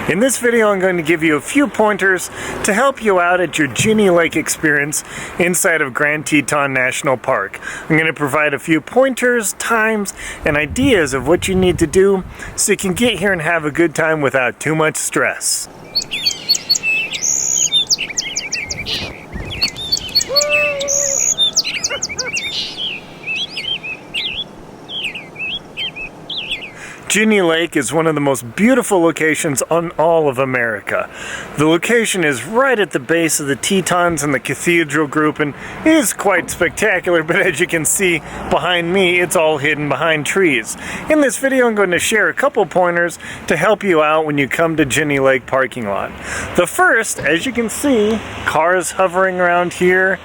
In this video, I'm going to give you a few pointers to help you out at your Ginny Lake experience inside of Grand Teton National Park. I'm going to provide a few pointers, times, and ideas of what you need to do so you can get here and have a good time without too much stress. Ginny Lake is one of the most beautiful locations on all of America. The location is right at the base of the Tetons and the Cathedral Group and is quite spectacular, but as you can see behind me, it's all hidden behind trees. In this video, I'm going to share a couple pointers to help you out when you come to Ginny Lake parking lot. The first, as you can see, cars hovering around here,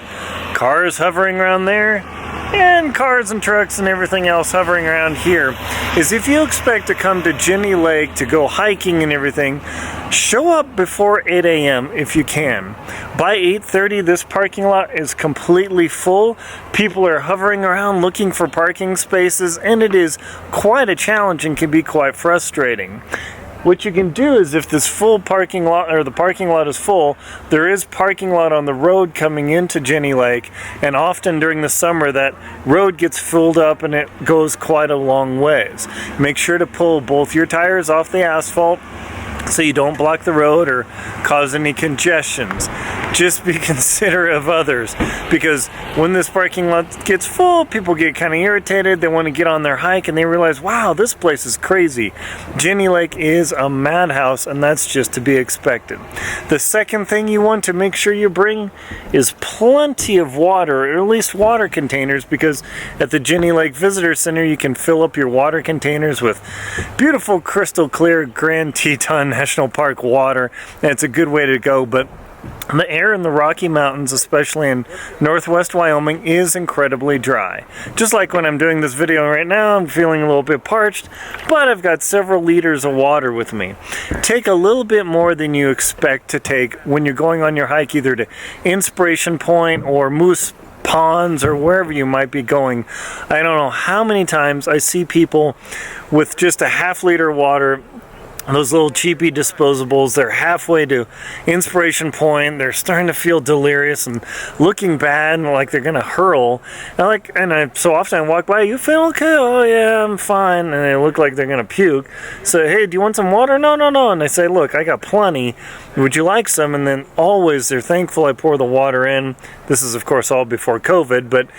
cars hovering around there, and cars and trucks and everything else hovering around here, is if you expect to come to Ginny Lake to go hiking and everything, show up before 8 a.m. if you can. By 8:30, this parking lot is completely full. People are hovering around looking for parking spaces, and it is quite a challenge and can be quite frustrating. What you can do is, if this full parking lot, or the parking lot is full, there is parking lot on the road coming into Ginny Lake, and often during the summer that road gets filled up and it goes quite a long ways. Make sure to pull both your tires off the asphalt so you don't block the road or cause any congestions. Just be considerate of others, because when this parking lot gets full, people get kind of irritated. They want to get on their hike and they realize, wow, this place is crazy. Ginny Lake is a madhouse, and that's just to be expected. The second thing you want to make sure you bring is plenty of water, or at least water containers, because at the Ginny Lake Visitor Center you can fill up your water containers with beautiful crystal clear Grand Teton National Park water, and it's a good way to go. But the air in the Rocky Mountains, especially in northwest Wyoming, is incredibly dry. Just like when I'm doing this video right now, I'm feeling a little bit parched, but I've got several liters of water with me. Take a little bit more than you expect to take when you're going on your hike, either to Inspiration Point or Moose Ponds or wherever you might be going. I don't know how many times I see people with just a half-liter water, those little cheapy disposables. They're halfway to Inspiration Point. They're starting to feel delirious and looking bad and like they're gonna hurl. So often I walk by, you feel okay? Oh yeah, I'm fine. And they look like they're gonna puke. So, hey, do you want some water? No. And I say, look, I got plenty. Would you like some? And then always they're thankful I pour the water in. This is, of course, all before COVID, but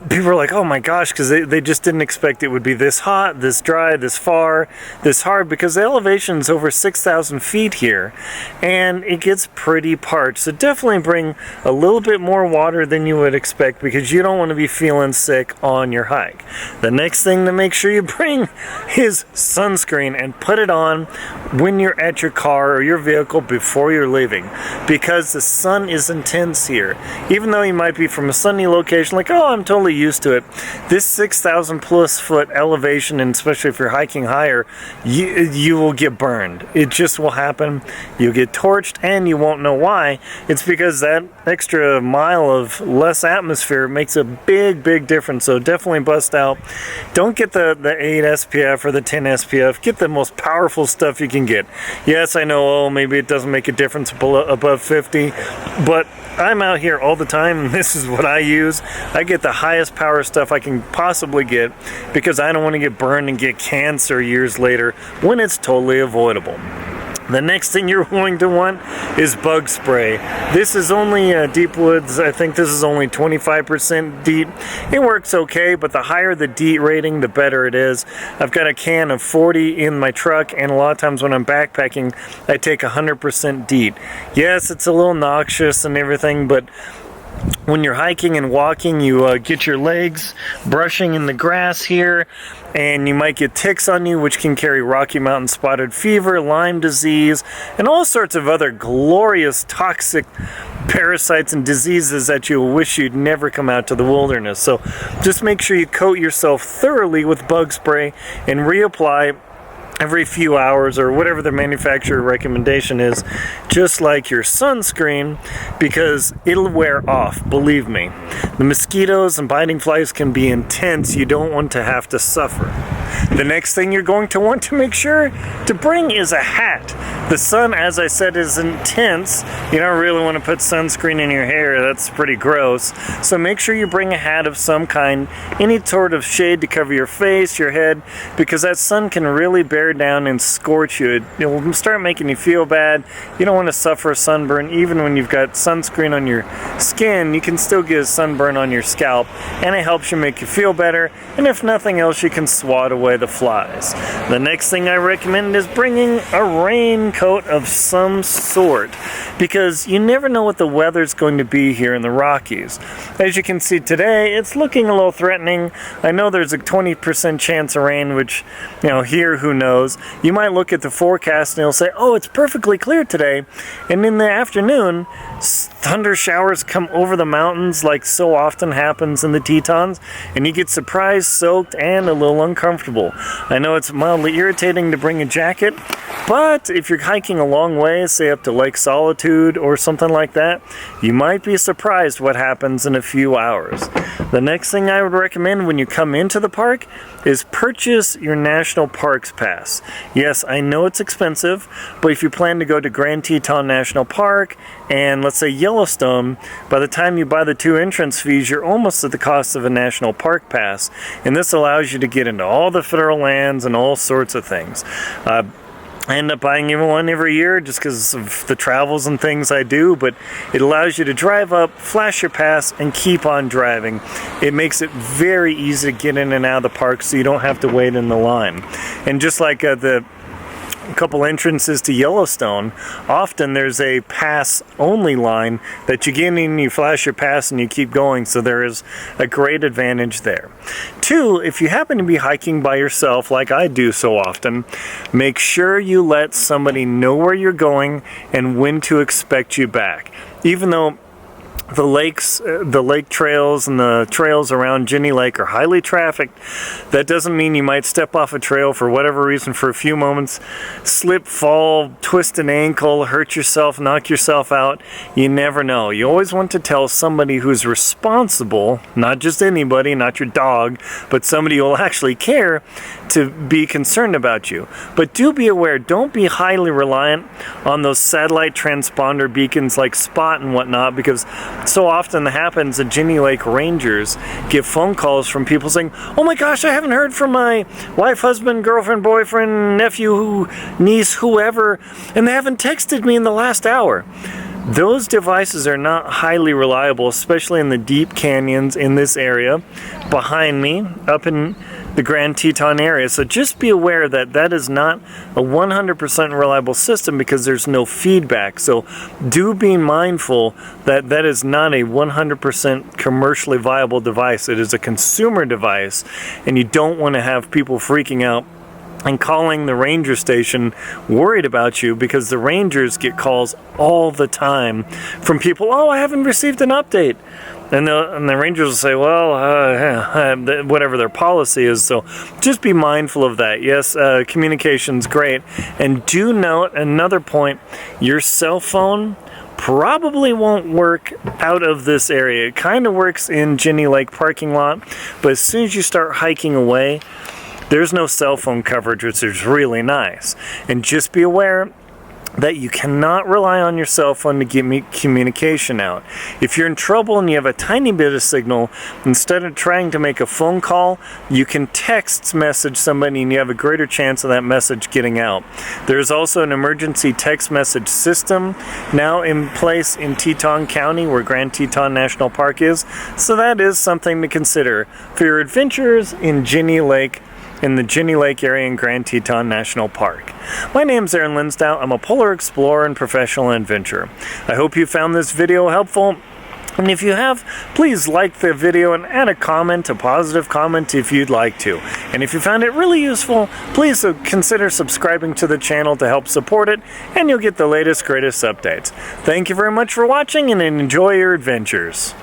people are like, oh my gosh, because they just didn't expect it would be this hot, this dry, this far, this hard, because the elevation is over 6,000 feet here, and it gets pretty parched. So definitely bring a little bit more water than you would expect, because you don't want to be feeling sick on your hike. The next thing to make sure you bring is sunscreen, and put it on when you're at your car or your vehicle before you're leaving, because the sun is intense here. Even though you might be from a sunny location, like, oh, I'm totally used to it, this 6,000 plus foot elevation, and especially if you're hiking higher, you will get burned. It just will happen. You'll get torched, and you won't know why. It's because that extra mile of less atmosphere makes a big difference. So definitely bust out. Don't get the 8 SPF or the 10 SPF. Get the most powerful stuff you can get. Yes, I know, oh, maybe it doesn't make a difference above 50, but I'm out here all the time, and this is what I use. I get the highest power stuff I can possibly get, because I don't want to get burned and get cancer years later when it's totally avoidable. The next thing you're going to want is bug spray. This is only deep woods. I think this is only 25% DEET. It works okay, but the higher the DEET rating, the better it is. I've got a can of 40 in my truck, and a lot of times when I'm backpacking, I take 100% DEET. Yes, it's a little noxious and everything, but when you're hiking and walking, you get your legs brushing in the grass here, and you might get ticks on you, which can carry Rocky Mountain spotted fever, Lyme disease, and all sorts of other glorious toxic parasites and diseases that you wish you'd never come out to the wilderness. So just make sure you coat yourself thoroughly with bug spray and reapply every few hours, or whatever the manufacturer recommendation is, just like your sunscreen, because it'll wear off, believe me. The mosquitoes and biting flies can be intense. You don't want to have to suffer. The next thing you're going to want to make sure to bring is a hat. The sun, as I said, is intense. You don't really want to put sunscreen in your hair. That's pretty gross. So make sure you bring a hat of some kind, any sort of shade to cover your face, your head, because that sun can really bear down and scorch you. It will start making you feel bad. You don't want to suffer a sunburn. Even when you've got sunscreen on your skin, you can still get a sunburn on your scalp, and it helps you make you feel better. And if nothing else, you can swat away the flies. The next thing I recommend is bringing a raincoat of some sort, because you never know what the weather's going to be here in the Rockies. As you can see today, it's looking a little threatening. I know there's a 20% chance of rain, which, here, who knows. You might look at the forecast and it'll say, oh, it's perfectly clear today. And in the afternoon, thunder showers come over the mountains like so often happens in the Tetons, and you get surprised, soaked, and a little uncomfortable. I know it's mildly irritating to bring a jacket, but if you're hiking a long way, say up to Lake Solitude or something like that, you might be surprised what happens in a few hours. The next thing I would recommend when you come into the park is purchase your National Parks Pass. Yes, I know it's expensive, but if you plan to go to Grand Teton National Park and let's say Yellowstone, by the time you buy the 2 entrance fees, you're almost at the cost of a National Park Pass, and this allows you to get into all the federal lands and all sorts of things. I end up buying one every year just because of the travels and things I do, but it allows you to drive up, flash your pass, and keep on driving. It makes it very easy to get in and out of the park so you don't have to wait in the line. And just like the couple entrances to Yellowstone, often there's a pass only line that you get in, you flash your pass, and you keep going, so there is a great advantage there. 2, if you happen to be hiking by yourself like I do so often, make sure you let somebody know where you're going and when to expect you back. Even though the lakes, the lake trails and the trails around Jenny Lake are highly trafficked, that doesn't mean you might step off a trail for whatever reason for a few moments, slip, fall, twist an ankle, hurt yourself, knock yourself out. You never know. You always want to tell somebody who's responsible, not just anybody, not your dog, but somebody who will actually care, to be concerned about you. But do be aware, don't be highly reliant on those satellite transponder beacons like Spot and whatnot, because so often that happens that Jenny Lake Rangers get phone calls from people saying, oh my gosh, I haven't heard from my wife, husband, girlfriend, boyfriend, nephew, niece, whoever, and they haven't texted me in the last hour. Those devices are not highly reliable, especially in the deep canyons in this area behind me, up in the Grand Teton area. So just be aware that that is not a 100% reliable system because there's no feedback. So do be mindful that that is not a 100% commercially viable device. It is a consumer device, and you don't want to have people freaking out and calling the ranger station worried about you, because the rangers get calls all the time from people, oh, I haven't received an update. And the rangers will say, well, whatever their policy is. So just be mindful of that. Yes, communication's great. And do note another point, your cell phone probably won't work out of this area. It kind of works in Jenny Lake parking lot, but as soon as you start hiking away, there's no cell phone coverage, which is really nice. And just be aware that you cannot rely on your cell phone to get communication out. If you're in trouble and you have a tiny bit of signal, instead of trying to make a phone call, you can text message somebody and you have a greater chance of that message getting out. There's also an emergency text message system now in place in Teton County, where Grand Teton National Park is, so that is something to consider for your adventures in Jenny Lake, in the Jenny Lake area in Grand Teton National Park. My name's Aaron Linsdau. I'm a polar explorer and professional adventurer. I hope you found this video helpful. And if you have, please like the video and add a comment, a positive comment if you'd like to. And if you found it really useful, please consider subscribing to the channel to help support it, and you'll get the latest, greatest updates. Thank you very much for watching, and enjoy your adventures.